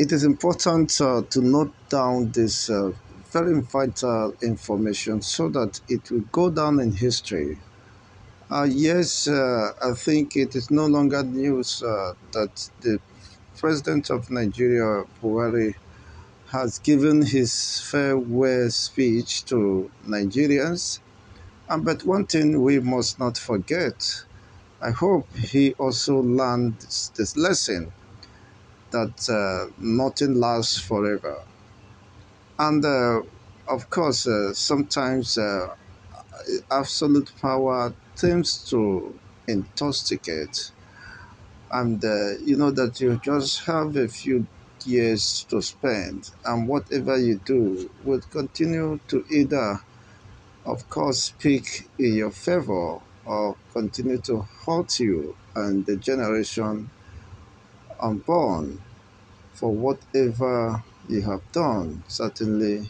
It is important to note down this very vital information so that it will go down in history. Yes, I think it is no longer news that the president of Nigeria, Buhari, has given his farewell speech to Nigerians. But one thing we must not forget, I hope he also learned this lesson that nothing lasts forever. And of course, sometimes absolute power tends to intoxicate, and you know that you just have a few years to spend, and whatever you do will continue to either, of course, speak in your favor or continue to hurt you and the generation unborn for whatever you have done. Certainly,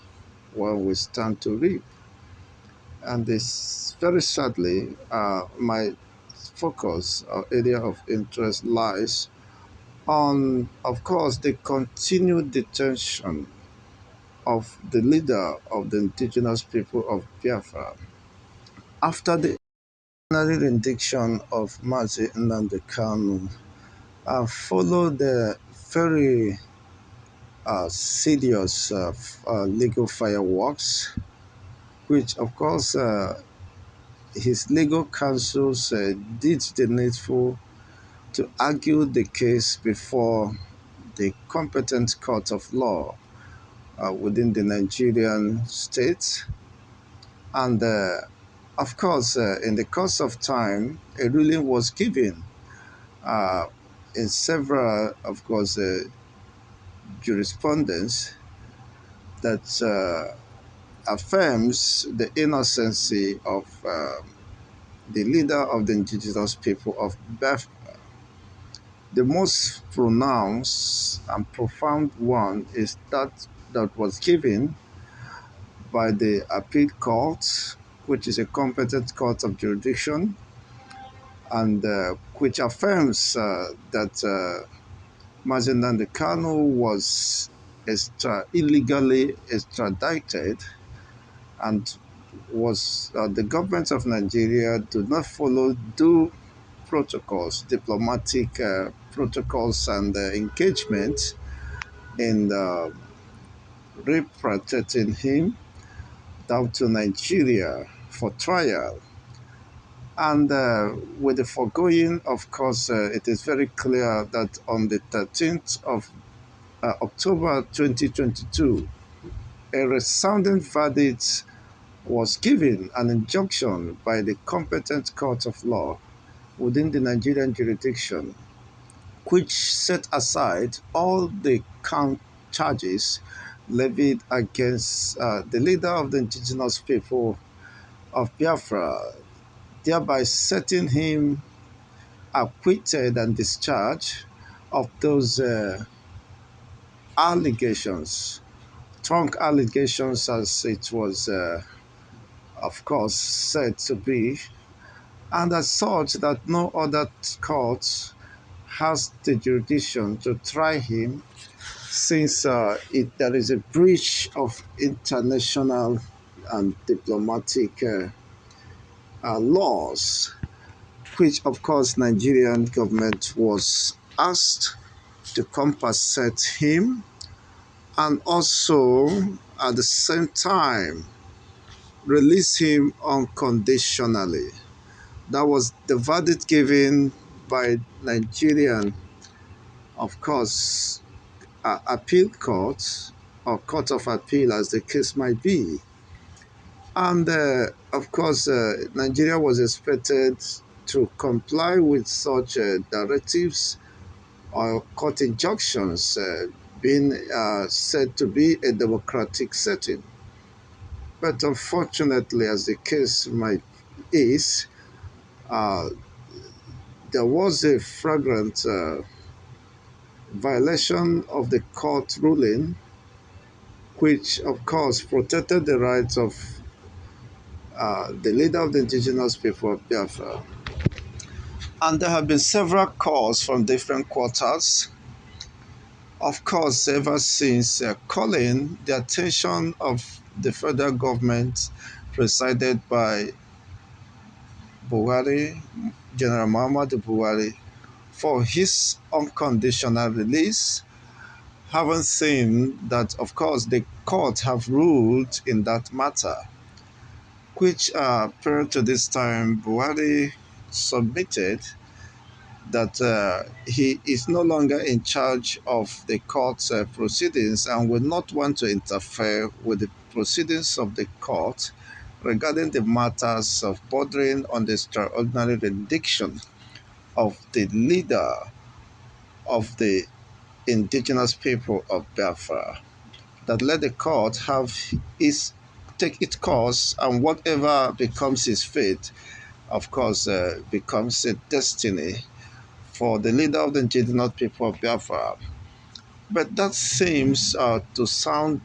one will stand to reap. And this, very sadly, my focus or area of interest lies on, of course, the continued detention of the leader of the indigenous people of Biafra. After the extraordinary rendition of Mazi NNAMDI Kanu, followed the very serious legal fireworks, which, of course, his legal counsels did the needful to argue the case before the competent court of law within the Nigerian state. And of course, in the course of time, a ruling was given uh, in several, of course, jurisprudence that affirms the innocency of the leader of the indigenous people of Biafra. The most pronounced and profound one is that was given by the appeal court, which is a competent court of jurisdiction, and which affirms that Mazi Nnamdi Kanu was illegally extradited and was the government of Nigeria did not follow due protocols, diplomatic protocols and engagement in repatriating him down to Nigeria for trial. And with the foregoing, of course, it is very clear that on the 13th of October 2022, a resounding verdict was given, an injunction by the competent court of law within the Nigerian jurisdiction, which set aside all the count charges levied against the leader of the indigenous people of Biafra, thereby setting him acquitted and discharged of those allegations, strong allegations as it was, of course, said to be, and as such that no other court has the jurisdiction to try him since there is a breach of international and diplomatic laws, which of course Nigerian government was asked to compensate him and also at the same time release him unconditionally. That was the verdict given by Nigerian, of course, appeal court or court of appeal as the case might be. And of course, Nigeria was expected to comply with such directives or court injunctions being said to be a democratic setting. But unfortunately, as the case might is, uh, there was a flagrant violation of the court ruling, which of course protected the rights of the leader of the indigenous people of Biafra. And there have been several calls from different quarters of course, ever since calling the attention of the federal government presided by Buhari, General Muhammadu Buhari, for his unconditional release, having seen that, of course, the court have ruled in that matter, which prior to this time, Buhari submitted that he is no longer in charge of the court's proceedings and will not want to interfere with the proceedings of the court regarding the matters of bordering on the extraordinary rendition of the leader of the indigenous people of Biafra. That let the court have its take its course, and whatever becomes his fate, of course, becomes a destiny for the leader of the indigenous people of Biafra. But that seems to sound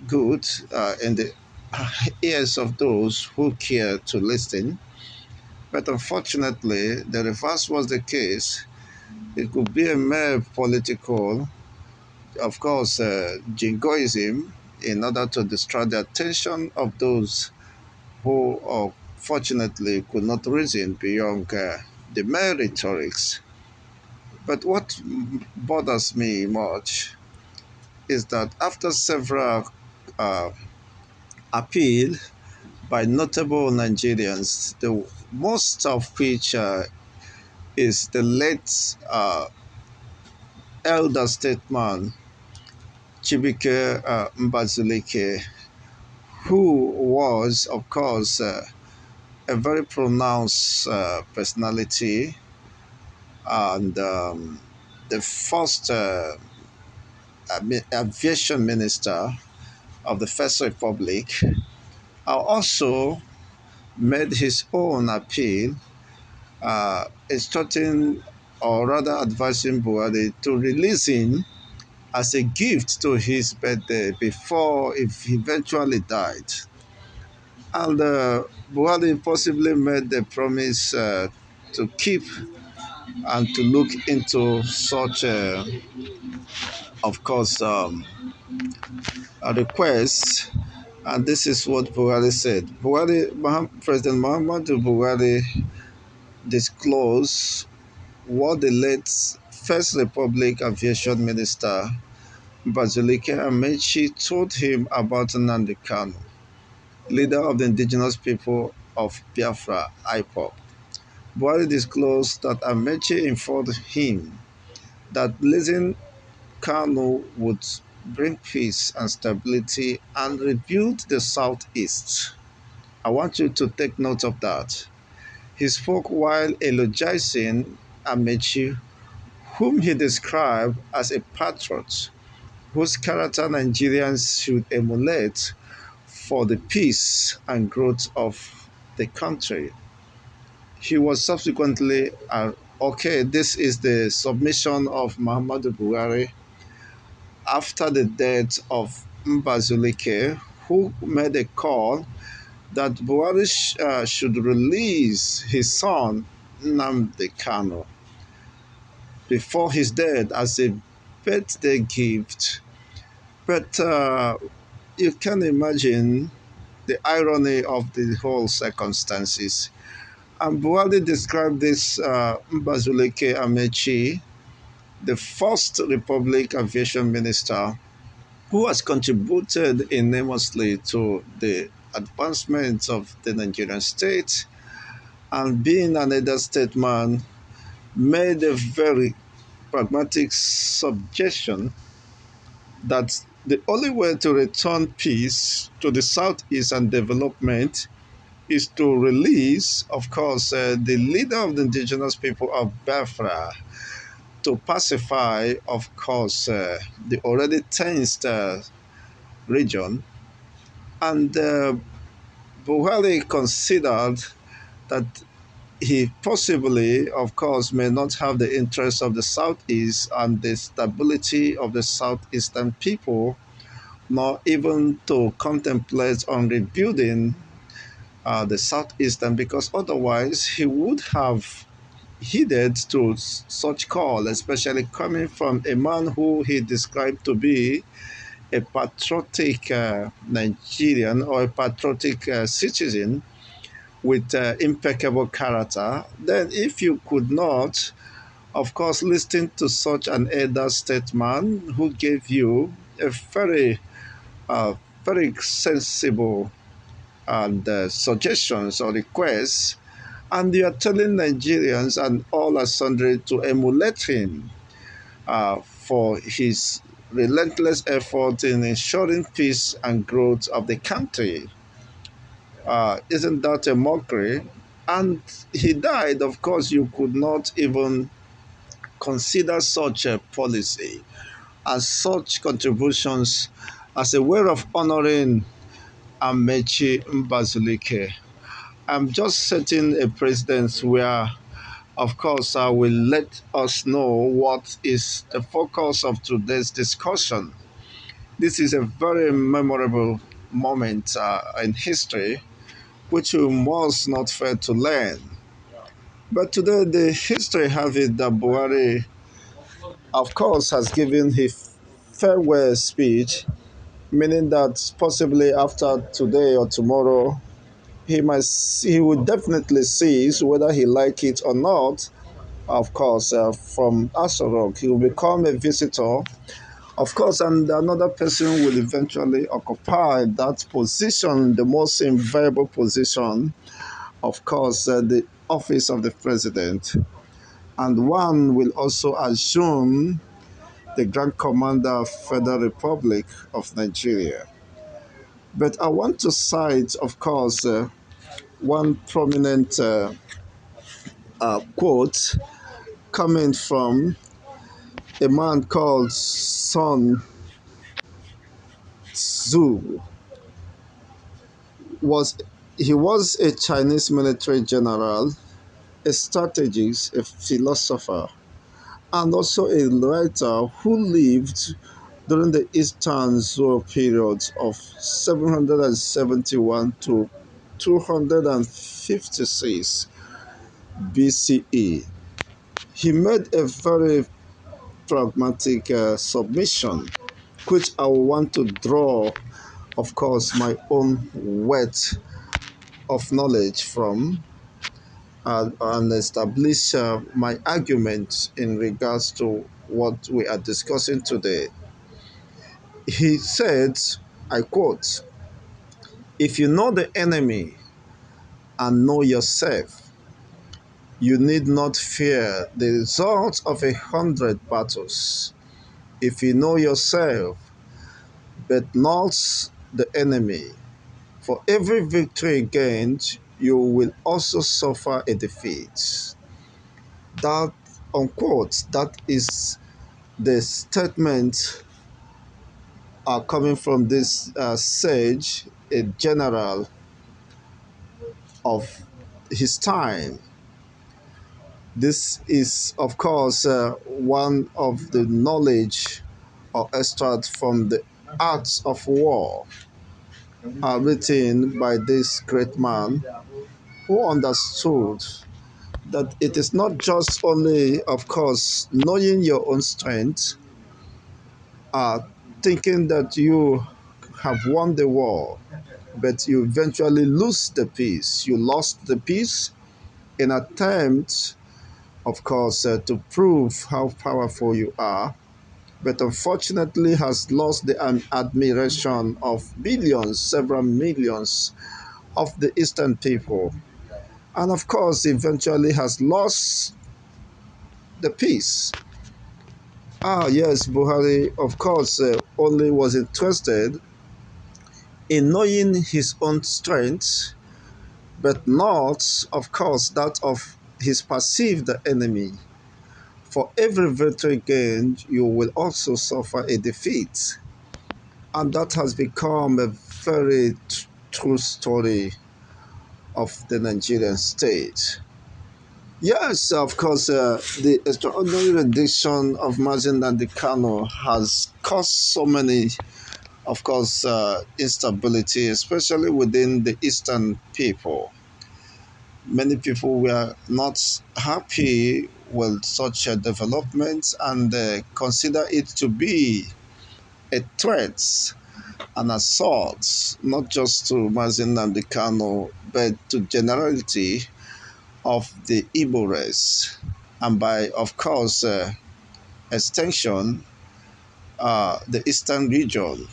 good in the ears of those who care to listen. But unfortunately, the reverse was the case. It could be a mere political, of course, jingoism in order to distract the attention of those who, fortunately, could not reason beyond the mere rhetorics. But what bothers me much is that after several uh, appeal by notable Nigerians, the most of which is the late elder statesman Chibike Mbazulike, who was, of course, a very pronounced personality and the first aviation minister of the First Republic, also made his own appeal, instructing or rather advising Buhari to release him as a gift to his birthday before if he eventually died. And Buhari possibly made the promise to keep and to look into such, of course, a request. And this is what Buhari said. President Muhammadu Buhari disclosed what the late First Republic Aviation Minister Bazilike Amechi told him about NNAMDI Kanu, leader of the indigenous people of Biafra, IPOB. Buhari disclosed that Amechi informed him that releasing Kanu would bring peace and stability and rebuild the southeast. I want you to take note of that. He spoke while eulogizing Amechi, whom he described as a patriot whose character Nigerians should emulate for the peace and growth of the country. He was subsequently, okay, this is the submission of Muhammadu Buhari after the death of Mbazulike, who made a call that Buhari should release his son, Nnamdi Kanu, before his death as a birthday gift. But you can imagine the irony of the whole circumstances. And Buhari described this Mbazulike Amechi, the first Republic Aviation Minister, who has contributed enormously to the advancement of the Nigerian state, and being an elder statesman, made a very pragmatic suggestion that the only way to return peace to the southeast and development is to release, of course, the leader of the indigenous people of Biafra, to pacify, of course, the already tensed region. And Buhari considered that he possibly, of course, may not have the interests of the southeast and the stability of the southeastern people, nor even to contemplate on rebuilding the southeastern, because otherwise he would have heeded to such call, especially coming from a man who he described to be a patriotic Nigerian or a patriotic citizen with impeccable character, then if you could not, of course, listen to such an elder statesman who gave you a uh, very sensible and suggestions or requests, and you are telling Nigerians and all are sundry to emulate him for his relentless effort in ensuring peace and growth of the country. Isn't that a mockery? And he died, of course, you could not even consider such a policy as such contributions as a way of honoring Amechi Mbazulike. I'm just setting a precedence where, of course, I will let us know what is the focus of today's discussion. This is a very memorable moment in history which we must not fail to learn. But today, the history have it that Buhari, of course, has given his farewell speech, meaning that possibly after today or tomorrow, he will definitely cease, whether he like it or not. Of course, from Aso he will become a visitor. Of course, and another person will eventually occupy that position, the most invaluable position, of course, the office of the president. And one will also assume the Grand Commander of Federal Republic of Nigeria. But I want to cite, of course, one prominent quote coming from a man called Sun Tzu. Was He was a Chinese military general, a strategist, a philosopher, and also a writer who lived during the Eastern Zhou period of 771 to 256 BCE. He made a very pragmatic submission, which I want to draw, of course, my own weight of knowledge from and establish my argument in regards to what we are discussing today. He said, I quote, "If you know the enemy and know yourself, you need not fear the results of 100 battles. If you know yourself, but not the enemy, for every victory gained, you will also suffer a defeat." That, unquote, that is the statement coming from this sage, a general of his time. This is, of course, one of the knowledge or extract from the Arts of War, written by this great man who understood that it is not just only, of course, knowing your own strength, uh, thinking that you have won the war, but you eventually lose the peace. You lost the peace in attempt, of course, to prove how powerful you are, but unfortunately has lost the admiration of billions, several millions of the Eastern people. And of course, eventually has lost the peace. Yes, Buhari, of course, only was interested in knowing his own strength, but not, of course, that of his perceived enemy. For every victory gained, you will also suffer a defeat. And that has become a very true story of the Nigerian state. Yes, of course, the extraordinary rendition of NNAMDI Kanu has caused so many, of course, instability, especially within the Eastern people. Many people were not happy with such a development and consider it to be a threat, an assault, not just to Mazin Nnamdi Kanu, but to generality of the Igbo race, and by, of course, extension, the eastern region,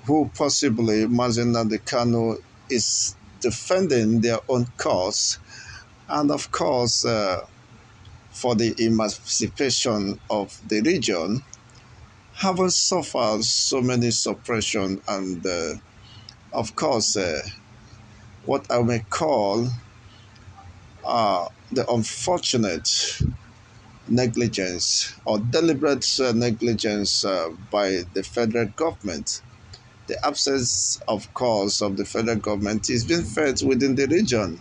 who possibly Mazin Nnamdi Kanu is defending their own cause, and of course, for the emancipation of the region, haven't suffered so many suppression and, of course, what I may call the unfortunate negligence or deliberate negligence by the federal government. The absence, of course, of the federal government is being felt within the region.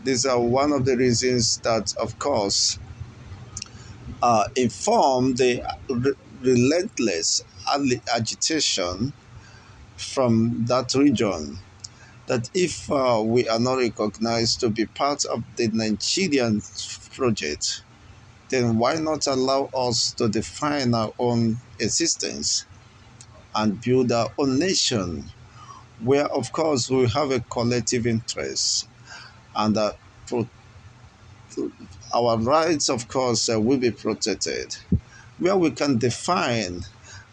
These are one of the reasons that, of course, inform the relentless agitation from that region, that if we are not recognized to be part of the Nigerian project, then why not allow us to define our own existence and build our own nation, where, of course, we have a collective interest and our rights, of course, will be protected, where we can define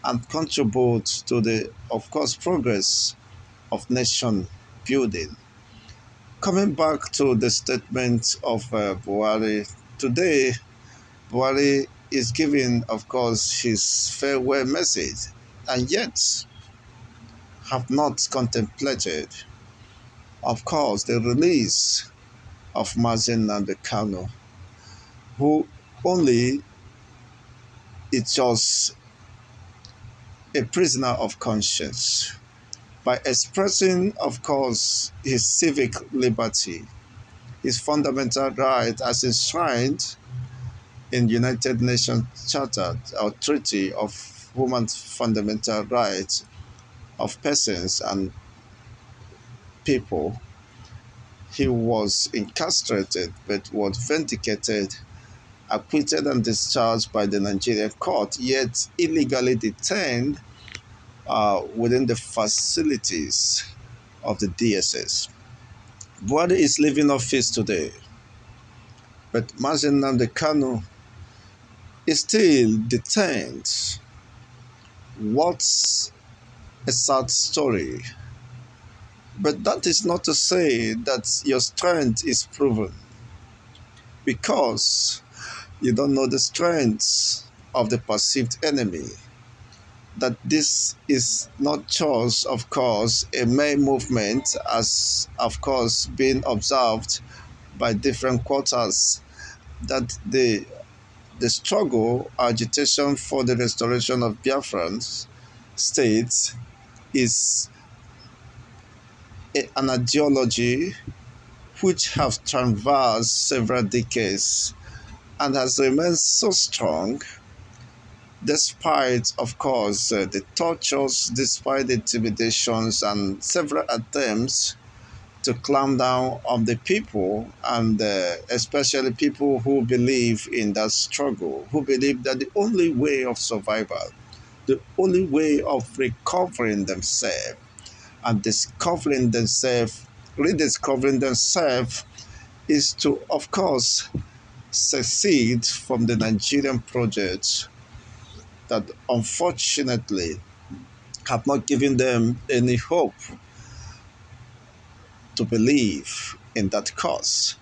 and contribute to the, of course, progress of nation building. Coming back to the statement of Buhari, today Buhari is giving, of course, his farewell message, and yet have not contemplated, of course, the release of Mazin Nnamdi Kanu, who only is just a prisoner of conscience. By expressing, of course, his civic liberty, his fundamental right as enshrined in United Nations Charter or Treaty of Human Fundamental Rights of Persons and People, he was incarcerated but was vindicated, acquitted and discharged by the Nigerian court, yet illegally detained within the facilities of the DSS. Buhari is leaving office today, but Mazin Nnamdi Kanu is still detained. What's a sad story? But that is not to say that your strength is proven, because you don't know the strength of the perceived enemy. That this is not just, of course, a mere movement, as, of course, being observed by different quarters, that the struggle, agitation for the restoration of Biafran state is an ideology which have traversed several decades and has remained so strong despite, of course, the tortures, despite the intimidations and several attempts to clamp down on the people, and especially people who believe in that struggle, who believe that the only way of survival, the only way of recovering themselves and discovering themselves, rediscovering themselves, is to, of course, secede from the Nigerian project that unfortunately have not given them any hope to believe in that cause.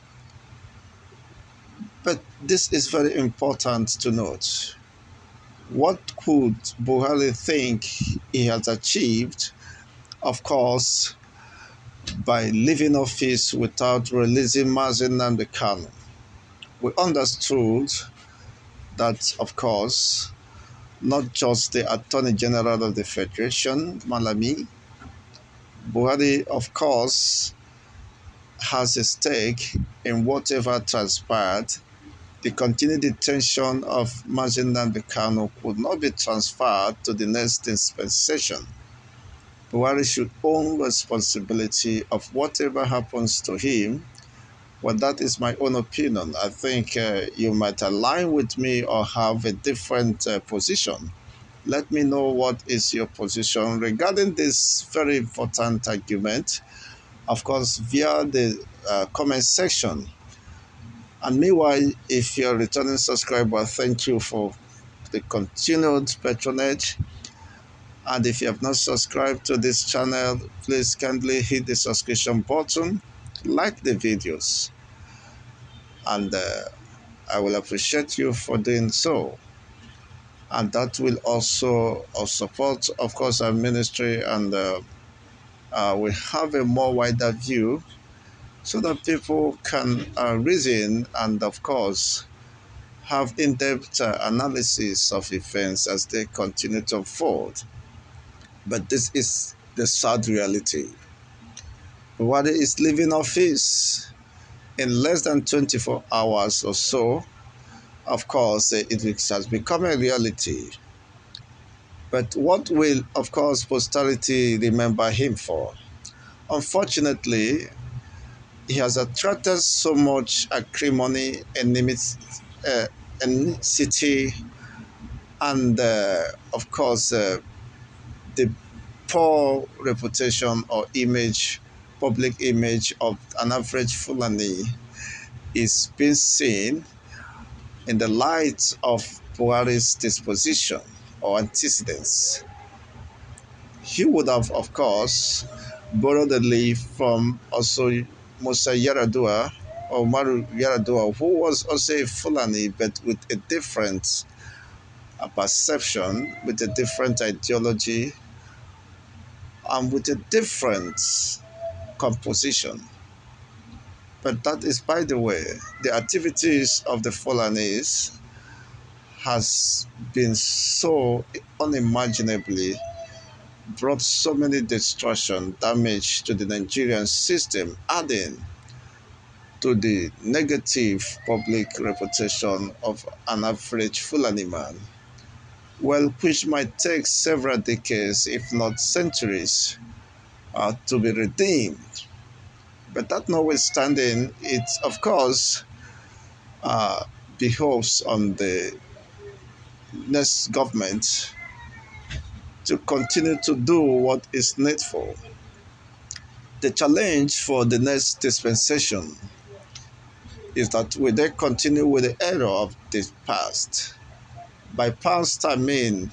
But this is very important to note. What could Buhari think he has achieved, of course, by leaving office without releasing Mazin Nnamdi Kanu? We understood that, of course, not just the Attorney General of the Federation, Malami, Buhari, of course, has a stake in whatever transpired. The continued detention of Mazin Nnamdi Kanu could not be transferred to the next dispensation. Buhari should own responsibility of whatever happens to him Well, that is my own opinion. I think you might align with me or have a different position. Let me know what is your position regarding this very important argument, of course, via the comment section. And meanwhile, if you're a returning subscriber, thank you for the continued patronage. And if you have not subscribed to this channel, please kindly hit the subscription button, like the videos, and I will appreciate you for doing so. And that will also support, of course, our ministry, and we have a more wider view so that people can reason and, of course, have in-depth analysis of events as they continue to unfold. But this is the sad reality. Buhari is leaving office in less than 24 hours or so. Of course, it has become a reality. But what will, of course, posterity remember him for? Unfortunately, he has attracted so much acrimony, uh, enmity, and, of course, the poor reputation or image, public image of an average Fulani is being seen in the light of Buhari's disposition or antecedents. He would have, of course, borrowed the leaf from also Musa Yaradua or Maru Yaradua, who was also a Fulani but with a different perception, with a different ideology, and with a different composition. But that is, by the way, the activities of the Fulanese has been so unimaginably brought so many destruction, damage to the Nigerian system, adding to the negative public reputation of an average Fulani man. Well, which might take several decades, if not centuries, to be redeemed. But that notwithstanding, it, of course, uh, behoves on the next government to continue to do what is needful. The challenge for the next dispensation is that we then continue with the error of the past. By past, I mean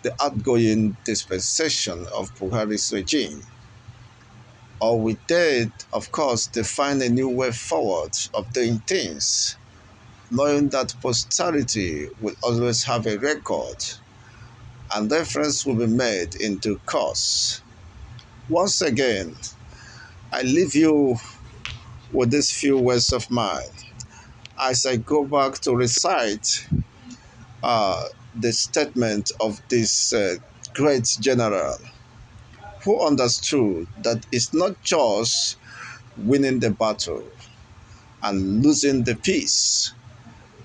the outgoing dispensation of Buhari's regime. Or we did, of course, define a new way forward of doing things, knowing that posterity will always have a record and reference will be made in due course. Once again, I leave you with these few words of mine as I go back to recite uh, the statement of this great general who understood that it's not just winning the battle and losing the peace.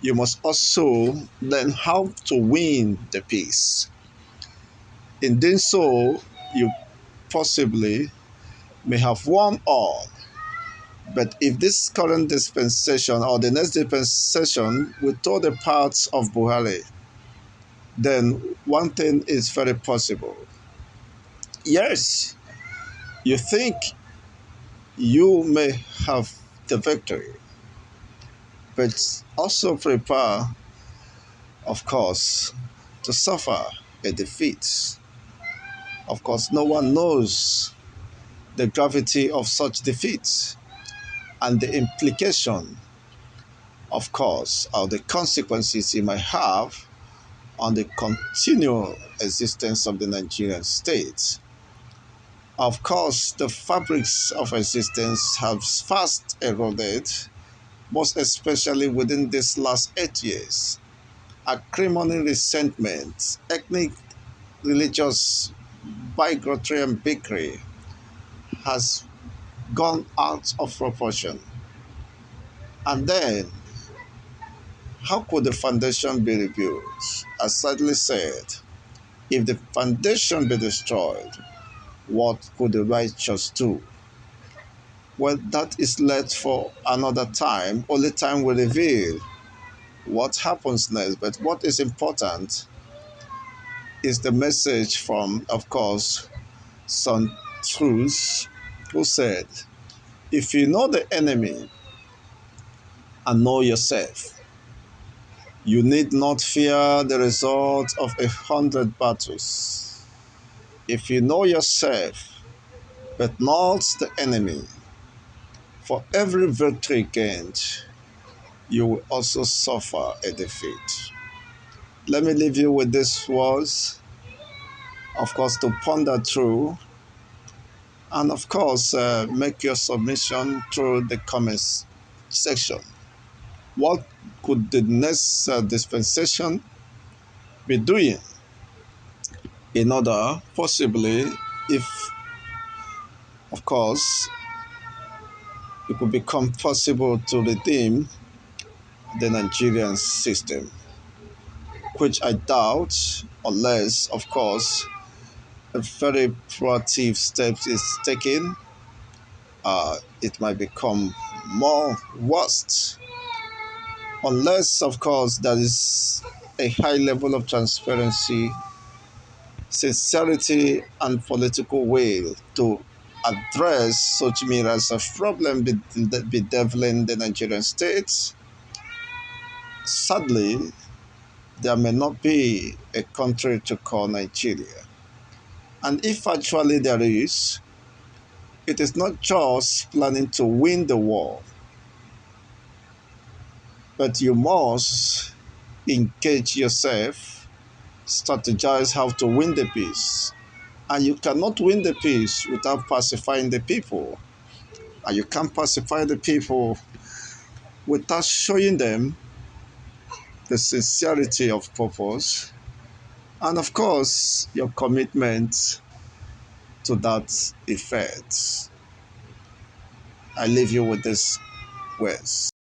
You must also learn how to win the peace. In doing so, you possibly may have won all. But if this current dispensation or the next dispensation will tow the paths of Buhari, then one thing is very possible. Yes, you think you may have the victory, but also prepare, of course, to suffer a defeat. Of course, no one knows the gravity of such defeat and the implication, of course, of the consequences it might have on the continual existence of the Nigerian state. Of course, the fabrics of existence have fast eroded, most especially within these last 8 years. Acrimony, resentment, ethnic, religious bigotry and bigotry has gone out of proportion. And then, how could the foundation be rebuilt? As sadly said, if the foundation be destroyed, what could the righteous do? Well, that is left for another time. Only time will reveal what happens next. But what is important is the message from, of course, Sun Tzu, who said, if you know the enemy and know yourself, you need not fear the result of 100 battles. If you know yourself, but not the enemy, for every victory gained, you will also suffer a defeat. Let me leave you with these words, of course, to ponder through, and of course, make your submission through the comments section. What could the next dispensation be doing in order, possibly, if, of course, it could become possible to redeem the Nigerian system, which I doubt, unless, of course, a very proactive steps is taken, it might become more worse. Unless, of course, there is a high level of transparency, sincerity, and political will to address such myriads of problems bedeviling the Nigerian state. Sadly, there may not be a country to call Nigeria. And if actually there is, it is not just planning to win the war, but you must engage yourself, strategize how to win the peace. And you cannot win the peace without pacifying the people. And you can't pacify the people without showing them the sincerity of purpose and, of course, your commitment to that effect. I leave you with this words.